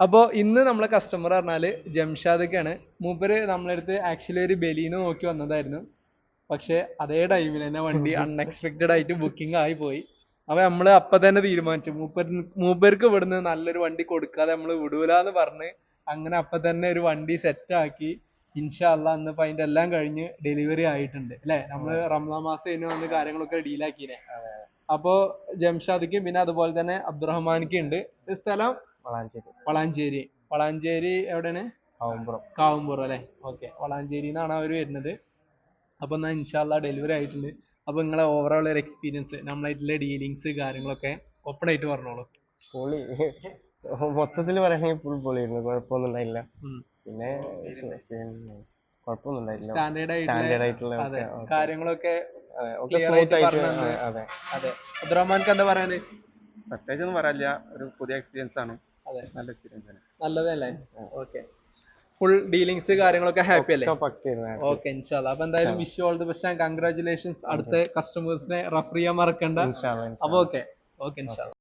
അപ്പൊ ഇന്ന് നമ്മളെ കസ്റ്റമർ പറഞ്ഞാല് ജംഷാദൊക്കെയാണ്. മൂപ്പര് നമ്മളെ അടുത്ത് ആക്ച്വലി ഒരു ബലീനോ നോക്കി വന്നതായിരുന്നു. പക്ഷെ അതേ ടൈമിൽ തന്നെ വണ്ടി അൺഎക്സ്പെക്ടഡ് ആയിട്ട് ബുക്കിംഗ് ആയി പോയി. അപ്പൊ നമ്മള് അപ്പൊ തന്നെ തീരുമാനിച്ചു മൂപ്പർക്ക് ഇവിടുന്ന് നല്ലൊരു വണ്ടി കൊടുക്കാതെ നമ്മള് വിടൂലെന്ന് പറഞ്ഞ് അങ്ങനെ അപ്പൊ തന്നെ ഒരു വണ്ടി സെറ്റ് ആക്കി. ഇൻഷാ അള്ളാ ഇന്നിപ്പോ അതിന്റെ എല്ലാം കഴിഞ്ഞ് ഡെലിവറി ആയിട്ടുണ്ട് അല്ലെ. നമ്മള് റമദാൻ മാസം ഇതിന് വന്ന് കാര്യങ്ങളൊക്കെ ഡീലാക്കിനെ. അപ്പൊ ജംഷാദിക്കും പിന്നെ അതുപോലെ തന്നെ അബ്ദുറഹ്മാനിക്കും ഉണ്ട്. സ്ഥലം വളാഞ്ചേരി. വളാഞ്ചേരി എവിടെയാണ്? കാവുമ്പുറം അല്ലെ. ഓക്കെ, വളാഞ്ചേരിന്നാണ് അവര് വരുന്നത്. അപ്പൊ എന്നാ ഇൻഷാല്ലാ ഡെലിവറി ആയിട്ടുണ്ട്. അപ്പൊ നിങ്ങളെ ഓവറോൾ ഒരു എക്സ്പീരിയൻസ്, നമ്മളായിട്ടുള്ള ഡീലിങ്സ് കാര്യങ്ങളൊക്കെ ഓപ്പൺ ആയിട്ട് പറഞ്ഞോളൂ. പൊളി. മൊത്തത്തില് പറയുകയാണെങ്കിൽ ഫുൾ പൊളിയായിരുന്നു, കുഴപ്പമൊന്നും ഉണ്ടായില്ല. പിന്നെ കുഴപ്പമൊന്നും ഉണ്ടായില്ല. സ്റ്റാൻഡേർഡ് ആയിട്ടുള്ള അതെ കാര്യങ്ങളൊക്കെ ഒക്കെ ക്ലിയർ സ്മൂത്ത് ആയിട്ട് ആയിട്ട്. പറഞ്ഞു. അതെ, അതെ, അബ്ദുറഹ്മാൻക്ക് എന്താ പറയാന്? പ്രത്യേകിച്ചൊന്നും പറയാനില്ല, ഒരു പുതിയ എക്സ്പീരിയൻസ് ആണ്. അതെ, നല്ല എക്സ്പീരിയൻസ് ആണ്. നല്ലതല്ലേ? ഓക്കെ, ഫുൾ ഡീലിങ്സ് കാര്യങ്ങളൊക്കെ ഹാപ്പി അല്ലേ? പക്കായിരുന്നു. ഓക്കെ, ഇൻഷാല്ലാ. അപ്പൊ എന്തായാലും wish you all the best and congratulations. അടുത്ത കസ്റ്റമേഴ്സിനെ റെഫർ ചെയ്യാൻ മറക്കണ്ട. അപ്പൊ ഓക്കെ, ഇൻഷാല്ലാ.